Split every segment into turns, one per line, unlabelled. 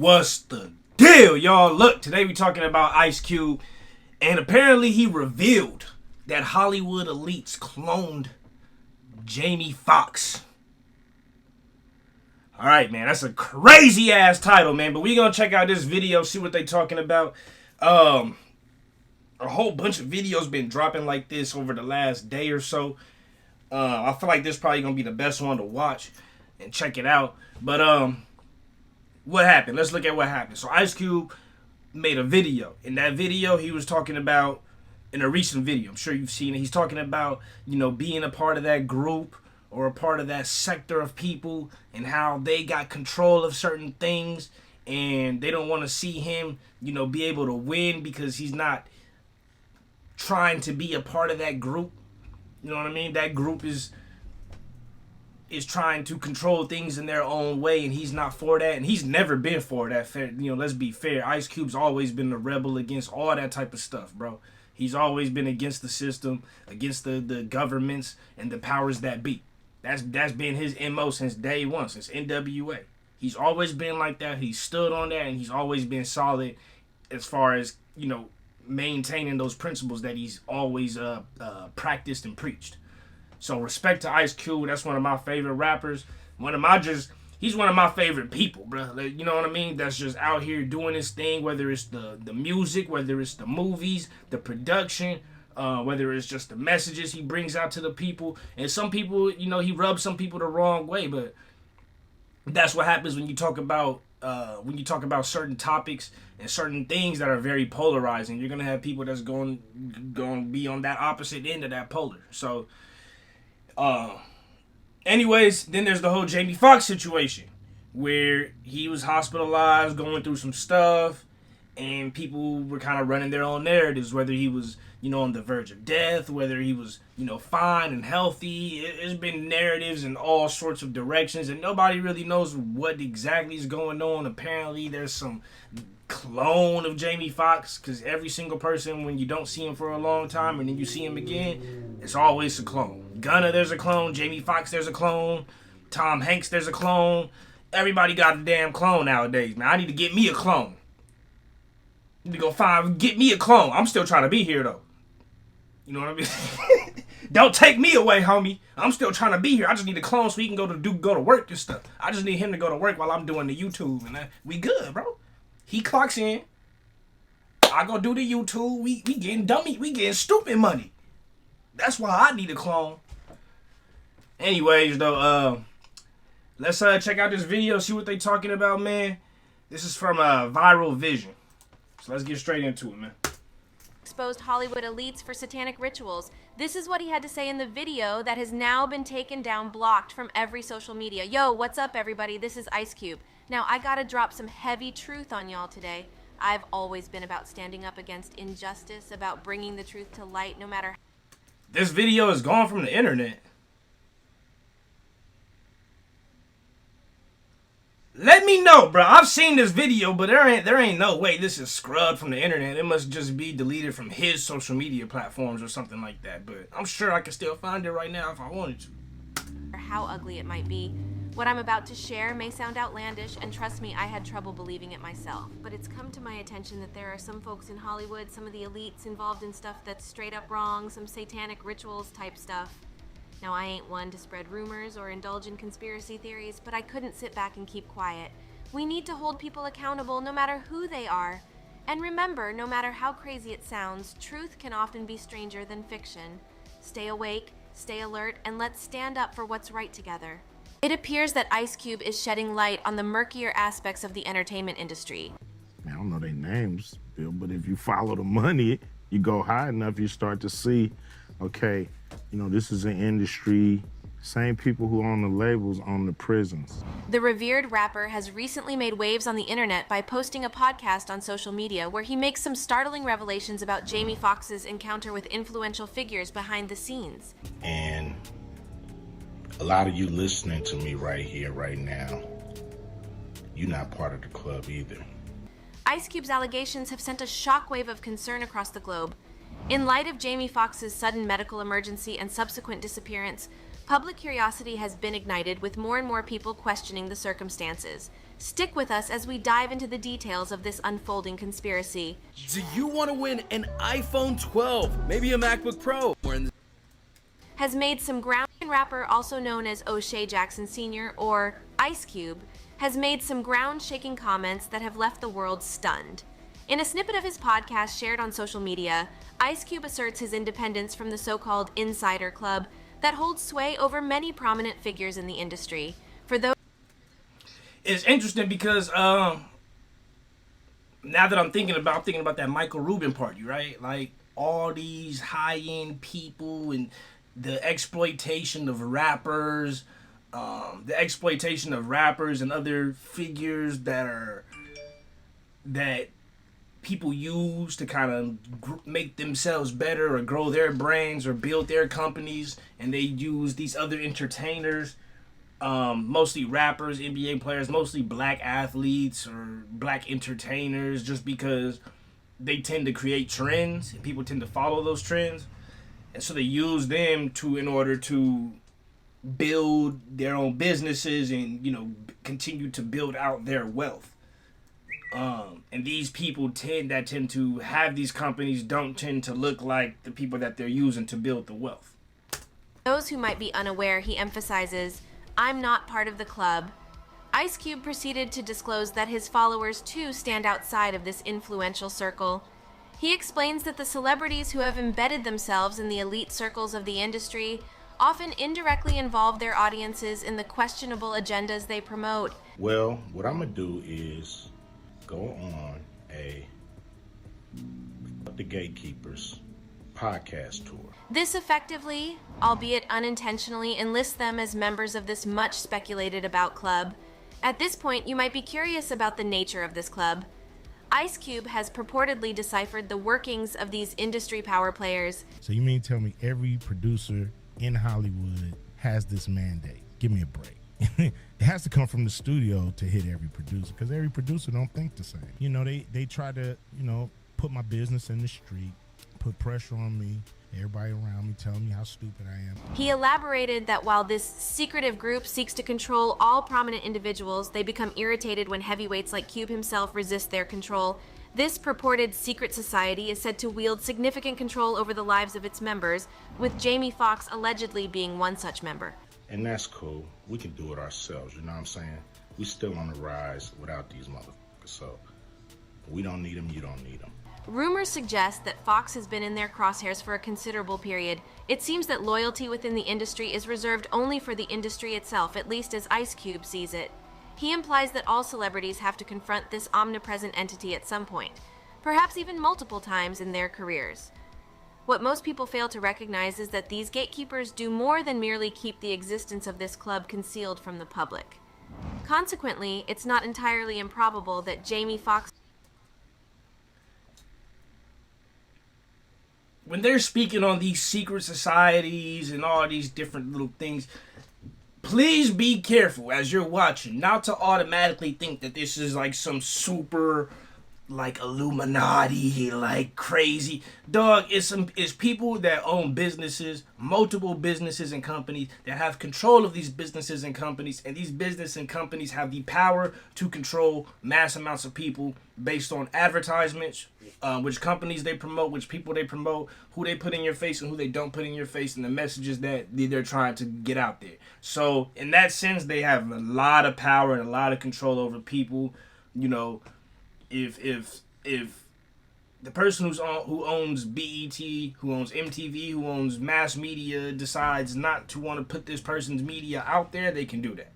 What's the deal, y'all? Look, today we talking about Ice Cube, and apparently he revealed that Hollywood elites cloned Jamie Foxx. Alright, man, that's a crazy ass title, man, but we gonna check out this video, see what they talking about. A whole bunch of videos been dropping like this over the last day or so. I feel like this probably gonna be the best one to watch and check it out. But what happened? Let's look at what happened. So Ice Cube made a video. In that video, he was talking about, in a recent video, I'm sure you've seen it, he's talking about, you know, being a part of that group or a part of that sector of people and how they got control of certain things and they don't want to see him, you know, be able to win because he's not trying to be a part of that group. You know what I mean? That group is trying to control things in their own way, and he's not for that, and he's never been for that. You know, let's be fair. Ice Cube's always been the rebel against all that type of stuff, bro. He's always been against the system, against the governments and the powers that be. That's been his MO since day one, since NWA. He's always been like that. He stood on that, and he's always been solid as far as, you know, maintaining those principles that he's always practiced and preached. So respect to Ice Cube. That's one of my favorite rappers. He's one of my favorite people, bro. Like, you know what I mean? That's just out here doing his thing, whether it's the music, whether it's the movies, the production, whether it's just the messages he brings out to the people. And some people, you know, he rubs some people the wrong way, but that's what happens when you talk about certain topics and certain things that are very polarizing. You're gonna have people that's going to be on that opposite end of that polar. So anyways, then there's the whole Jamie Foxx situation where he was hospitalized, going through some stuff, and people were kind of running their own narratives, whether he was, you know, on the verge of death, whether he was, you know, fine and healthy. It's been narratives in all sorts of directions, and nobody really knows what exactly is going on. Apparently, there's some clone of Jamie Foxx, because every single person, when you don't see him for a long time and then you see him again, it's always a clone. Gunna, there's a clone. Jamie Foxx, there's a clone. Tom Hanks, there's a clone. Everybody got a damn clone nowadays, man. I need to get me a clone. I need to go get me a clone. I'm still trying to be here, though. You know what I mean? Don't take me away, homie. I'm still trying to be here. I just need a clone so he can go to work and stuff. I just need him to go to work while I'm doing the YouTube, and we good, bro. He clocks in. I go do the YouTube. We getting dummy. We getting stupid money. That's why I need a clone. Anyways, though, let's check out this video, see what they talking about, man. This is from Viral Vision. So let's get straight into it, man.
Exposed Hollywood elites for satanic rituals. This is what he had to say in the video that has now been taken down, blocked from every social media. Yo, what's up, everybody? This is Ice Cube. Now, I gotta drop some heavy truth on y'all today. I've always been about standing up against injustice, about bringing the truth to light, no matter.
This video is gone from the internet. Let me know, bro. I've seen this video, but there ain't no way this is scrubbed from the internet. It must just be deleted from his social media platforms or something like that. But I'm sure I can still find it right now if I wanted to.
Or how ugly it might be. What I'm about to share may sound outlandish, and trust me, I had trouble believing it myself. But it's come to my attention that there are some folks in Hollywood, some of the elites involved in stuff that's straight up wrong, some satanic rituals type stuff. Now, I ain't one to spread rumors or indulge in conspiracy theories, but I couldn't sit back and keep quiet. We need to hold people accountable no matter who they are. And remember, no matter how crazy it sounds, truth can often be stranger than fiction. Stay awake, stay alert, and let's stand up for what's right together. It appears that Ice Cube is shedding light on the murkier aspects of the entertainment industry.
I don't know their names, Bill, but if you follow the money, you go high enough, you start to see, okay, you know, this is an industry, same people who own the labels own the prisons.
The revered rapper has recently made waves on the internet by posting a podcast on social media where he makes some startling revelations about Jamie Foxx's encounter with influential figures behind the scenes.
And a lot of you listening to me right here, right now, you're not part of the club either.
Ice Cube's allegations have sent a shockwave of concern across the globe. In light of Jamie Foxx's sudden medical emergency and subsequent disappearance, Public curiosity has been ignited with more and more people questioning the circumstances. Stick with us as we dive into the details of this unfolding conspiracy.
Do you want to win an iPhone 12, maybe a MacBook Pro?
Has made some ground. Rapper, also known as O'Shea Jackson Sr. or Ice Cube, has made some ground-shaking comments that have left the world stunned. In a snippet of his podcast shared on social media, Ice Cube asserts his independence from the so-called insider club that holds sway over many prominent figures in the industry. For those,
It's interesting because now that I'm thinking about that Michael Rubin party, right? Like all these high-end people and the exploitation of rappers, and other figures that people use to kind of make themselves better or grow their brands or build their companies, and they use these other entertainers, mostly rappers, NBA players, mostly black athletes or black entertainers, just because they tend to create trends and people tend to follow those trends. And so they use them in order to build their own businesses and, continue to build out their wealth. And these people tend to have these companies don't tend to look like the people that they're using to build the wealth.
those who might be unaware, he emphasizes, "I'm not part of the club." Ice Cube proceeded to disclose that his followers too stand outside of this influential circle. He explains that the celebrities who have embedded themselves in the elite circles of the industry often indirectly involve their audiences in the questionable agendas they promote.
Well, what I'm gonna do is go on the Gatekeepers podcast tour.
This effectively, albeit unintentionally, enlists them as members of this much speculated about club. At this point, you might be curious about the nature of this club. Ice Cube has purportedly deciphered the workings of these industry power players.
So you mean tell me every producer in Hollywood has this mandate? Give me a break. It has to come from the studio to hit every producer, because every producer don't think the same. You know, they try to, put my business in the street, put pressure on me, everybody around me telling me how stupid I am.
He elaborated that while this secretive group seeks to control all prominent individuals, they become irritated when heavyweights like Cube himself resist their control. This purported secret society is said to wield significant control over the lives of its members, with Jamie Foxx allegedly being one such member.
And that's cool. We can do it ourselves, you know what I'm saying? We still on the rise without these motherfuckers, so we don't need them, you don't need them.
Rumors suggest that Foxx has been in their crosshairs for a considerable period. It seems that loyalty within the industry is reserved only for the industry itself, at least as Ice Cube sees it. He implies that all celebrities have to confront this omnipresent entity at some point, perhaps even multiple times in their careers. What most people fail to recognize is that these gatekeepers do more than merely keep the existence of this club concealed from the public. Consequently, it's not entirely improbable that Jamie Foxx...
When they're speaking on these secret societies and all these different little things, please be careful as you're watching not to automatically think that this is like some super like Illuminati, like crazy. Dog, it's people that own businesses, multiple businesses and companies that have control of these businesses and companies, and these business and companies have the power to control mass amounts of people based on advertisements, which companies they promote, which people they promote, who they put in your face and who they don't put in your face, and the messages that they're trying to get out there. So in that sense, they have a lot of power and a lot of control over people. You know, if the person who owns BET, who owns MTV, who owns mass media decides not to want to put this person's media out there, they can do that.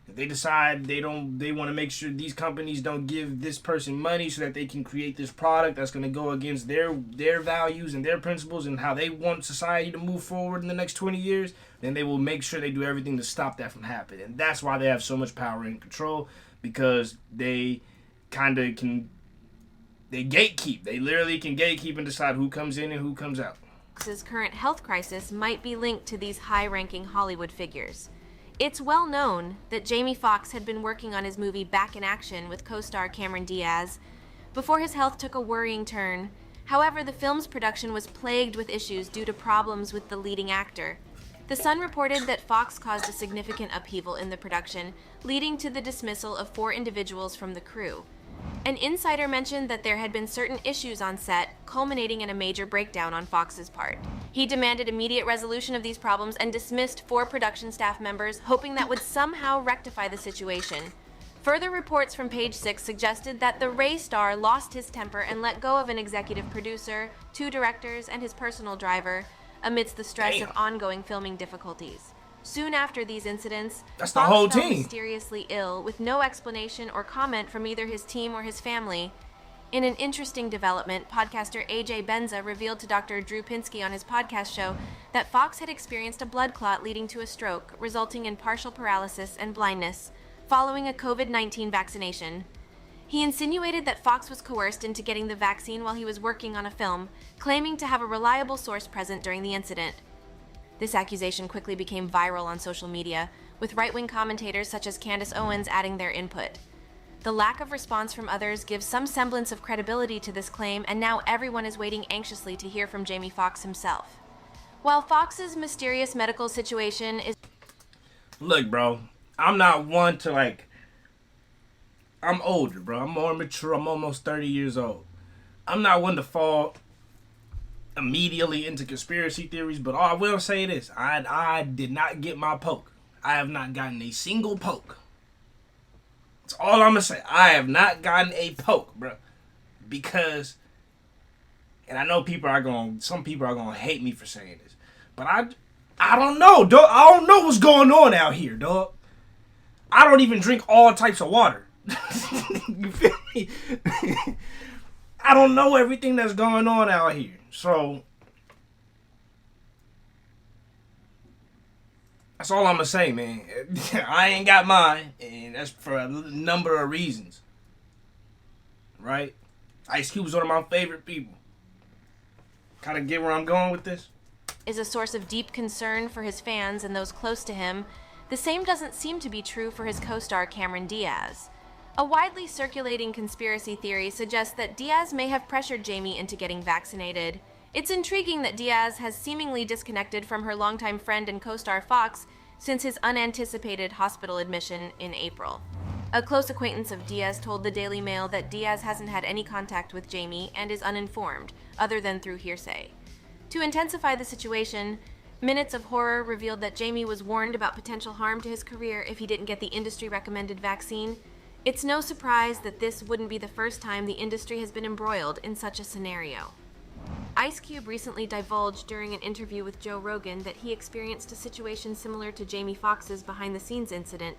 If they decide they want to make sure these companies don't give this person money so that they can create this product that's going to go against their values and their principles and how they want society to move forward in the next 20 years, then they will make sure they do everything to stop that from happening. And that's why they have so much power and control, because they gatekeep. They literally can gatekeep and decide who comes in and who comes out.
Foxx's current health crisis might be linked to these high-ranking Hollywood figures. It's well known that Jamie Foxx had been working on his movie Back in Action with co-star Cameron Diaz before his health took a worrying turn. However, the film's production was plagued with issues due to problems with the leading actor. The Sun reported that Foxx caused a significant upheaval in the production, leading to the dismissal of 4 individuals from the crew. An insider mentioned that there had been certain issues on set, culminating in a major breakdown on Foxx's part. He demanded immediate resolution of these problems and dismissed 4 production staff members, hoping that would somehow rectify the situation. Further reports from Page 6 suggested that the Ray star lost his temper and let go of an executive producer, 2 directors, and his personal driver, amidst the stress of ongoing filming difficulties. Soon after these incidents,
That's the whole
Foxx fell
team.
mysteriously ill, with no explanation or comment from either his team or his family. In an interesting development, podcaster AJ Benza revealed to Dr. Drew Pinsky on his podcast show that Foxx had experienced a blood clot leading to a stroke, resulting in partial paralysis and blindness following a COVID-19 vaccination. He insinuated that Foxx was coerced into getting the vaccine while he was working on a film, claiming to have a reliable source present during the incident. This accusation quickly became viral on social media, with right-wing commentators such as Candace Owens adding their input. The lack of response from others gives some semblance of credibility to this claim, and now everyone is waiting anxiously to hear from Jamie Foxx himself. While Foxx's mysterious medical situation is...
Look, bro, I'm not one to I'm older, bro. I'm more mature. I'm almost 30 years old. I'm not one to fall immediately into conspiracy theories, but I will say this. I did not get my poke. I have not gotten a single poke. That's all I'm going to say. I have not gotten a poke, bro. Because, and I know some people are going to hate me for saying this, but I don't know, dog. I don't know what's going on out here, dog. I don't even drink all types of water. You feel me? I don't know everything that's going on out here. So that's all I'm gonna say, man. I ain't got mine, and that's for a number of reasons. Right? Ice Cube is one of my favorite people. Kind of get where I'm going with this?
is a source of deep concern for his fans and those close to him, the same doesn't seem to be true for his co-star Cameron Diaz. A widely circulating conspiracy theory suggests that Diaz may have pressured Jamie into getting vaccinated. It's intriguing that Diaz has seemingly disconnected from her longtime friend and co-star Foxx since his unanticipated hospital admission in April. A close acquaintance of Diaz told the Daily Mail that Diaz hasn't had any contact with Jamie and is uninformed, other than through hearsay. To intensify the situation, Minutes of Horror revealed that Jamie was warned about potential harm to his career if he didn't get the industry-recommended vaccine. It's no surprise that this wouldn't be the first time the industry has been embroiled in such a scenario. Ice Cube recently divulged during an interview with Joe Rogan that he experienced a situation similar to Jamie Foxx's behind-the-scenes incident.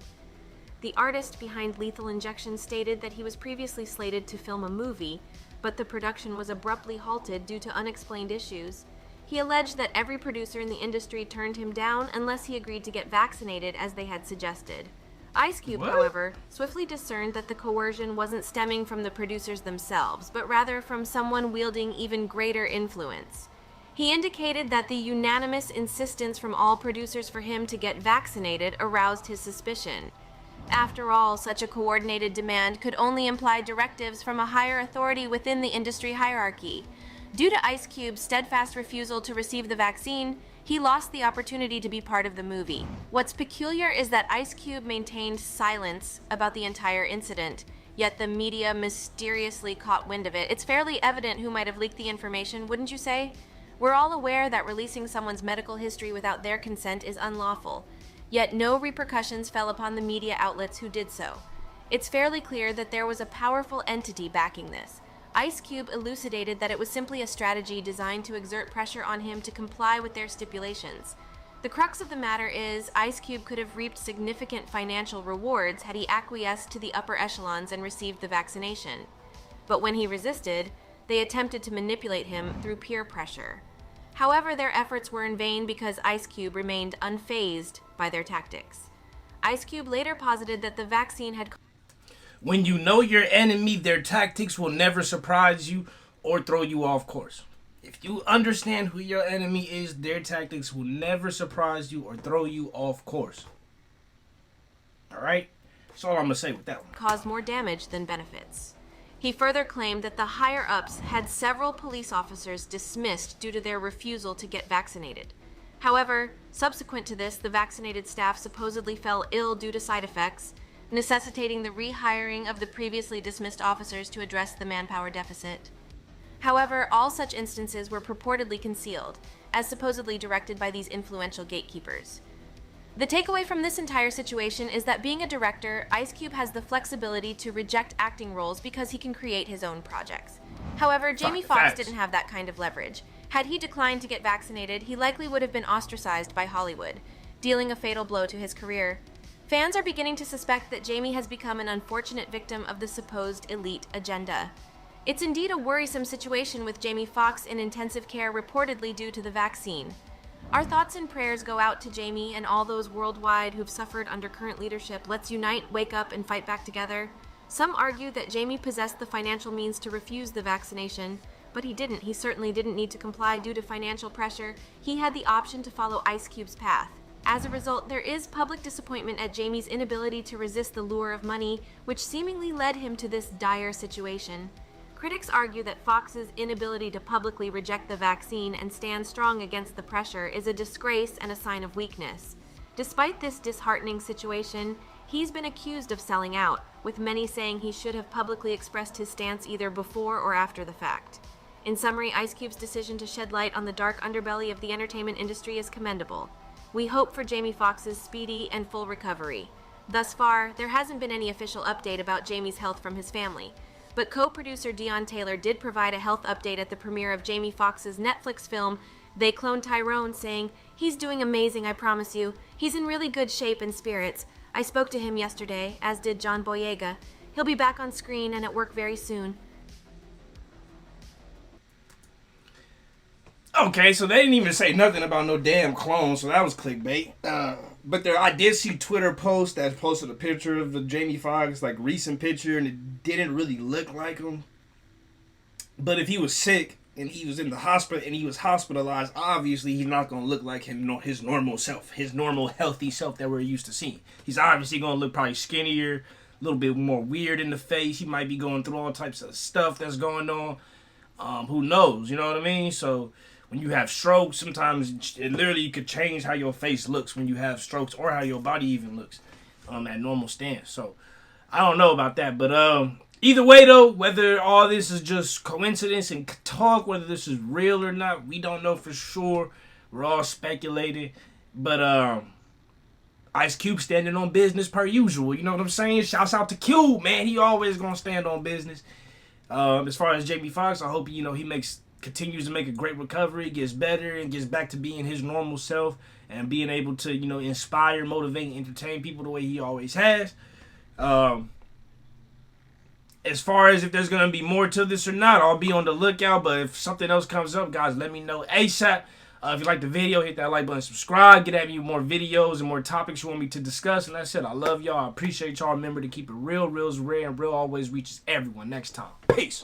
The artist behind Lethal Injection stated that he was previously slated to film a movie, but the production was abruptly halted due to unexplained issues. He alleged that every producer in the industry turned him down unless he agreed to get vaccinated as they had suggested. Ice Cube, however, swiftly discerned that the coercion wasn't stemming from the producers themselves, but rather from someone wielding even greater influence. He indicated that the unanimous insistence from all producers for him to get vaccinated aroused his suspicion. After all, such a coordinated demand could only imply directives from a higher authority within the industry hierarchy. Due to Ice Cube's steadfast refusal to receive the vaccine, he lost the opportunity to be part of the movie. What's peculiar is that Ice Cube maintained silence about the entire incident, yet the media mysteriously caught wind of it. It's fairly evident who might have leaked the information, wouldn't you say? We're all aware that releasing someone's medical history without their consent is unlawful, yet no repercussions fell upon the media outlets who did so. It's fairly clear that there was a powerful entity backing this. Ice Cube elucidated that it was simply a strategy designed to exert pressure on him to comply with their stipulations. The crux of the matter is, Ice Cube could have reaped significant financial rewards had he acquiesced to the upper echelons and received the vaccination. But when he resisted, they attempted to manipulate him through peer pressure. However, their efforts were in vain because Ice Cube remained unfazed by their tactics. Ice Cube later posited that the vaccine had...
When you know your enemy, their tactics will never surprise you or throw you off course. If you understand who your enemy is, their tactics will never surprise you or throw you off course. Alright? That's all I'm going to say with that one.
...caused more damage than benefits. He further claimed that the higher-ups had several police officers dismissed due to their refusal to get vaccinated. However, subsequent to this, the vaccinated staff supposedly fell ill due to side effects, necessitating the rehiring of the previously dismissed officers to address the manpower deficit. However, all such instances were purportedly concealed, as supposedly directed by these influential gatekeepers. The takeaway from this entire situation is that being a director, Ice Cube has the flexibility to reject acting roles because he can create his own projects. However, Jamie Foxx
Facts.
didn't have that kind of leverage. Had he declined to get vaccinated, he likely would have been ostracized by Hollywood, dealing a fatal blow to his career. Fans are beginning to suspect that Jamie has become an unfortunate victim of the supposed elite agenda. It's indeed a worrisome situation with Jamie Foxx in intensive care reportedly due to the vaccine. Our thoughts and prayers go out to Jamie and all those worldwide who've suffered under current leadership. Let's unite, wake up, and fight back together. Some argue that Jamie possessed the financial means to refuse the vaccination, but he didn't. He certainly didn't need to comply due to financial pressure. He had the option to follow Ice Cube's path. As a result, there is public disappointment at Jamie's inability to resist the lure of money, which seemingly led him to this dire situation. Critics argue that Fox's inability to publicly reject the vaccine and stand strong against the pressure is a disgrace and a sign of weakness. Despite this disheartening situation, he's been accused of selling out, with many saying he should have publicly expressed his stance either before or after the fact. In summary, Ice Cube's decision to shed light on the dark underbelly of the entertainment industry is commendable. We hope for Jamie Foxx's speedy and full recovery. Thus far, there hasn't been any official update about Jamie's health from his family, but co-producer Dion Taylor did provide a health update at the premiere of Jamie Foxx's Netflix film, They Cloned Tyrone, saying, "He's doing amazing, I promise you. He's in really good shape and spirits. I spoke to him yesterday, as did John Boyega. He'll be back on screen and at work very soon."
Okay, so they didn't even say nothing about no damn clone, so that was clickbait. But I did see Twitter post that posted a picture of the Jamie Foxx, like recent picture, and it didn't really look like him. But if he was sick and he was in the hospital and he was hospitalized, obviously he's not gonna look like his normal self, his normal healthy self that we're used to seeing. He's obviously gonna look probably skinnier, a little bit more weird in the face. He might be going through all types of stuff that's going on. Who knows? You know what I mean? So when you have strokes, sometimes it literally could change how your face looks when you have strokes, or how your body even looks at normal stance. So I don't know about that, but either way though, whether all this is just coincidence and talk, whether this is real or not, we don't know for sure. We're all speculating, but Ice Cube standing on business per usual. You know what I'm saying? Shouts out to Cube, man. He always gonna stand on business. As far as Jamie Foxx, I hope he continues to make a great recovery, gets better, and gets back to being his normal self and being able to, inspire, motivate, and entertain people the way he always has. As far as if there's going to be more to this or not, I'll be on the lookout. But if something else comes up, guys, let me know ASAP. If you like the video, hit that like button, subscribe, get at me more videos and more topics you want me to discuss. And that's it. I love y'all. I appreciate y'all. Remember to keep it real. Real's rare, and real always reaches everyone. Next time. Peace.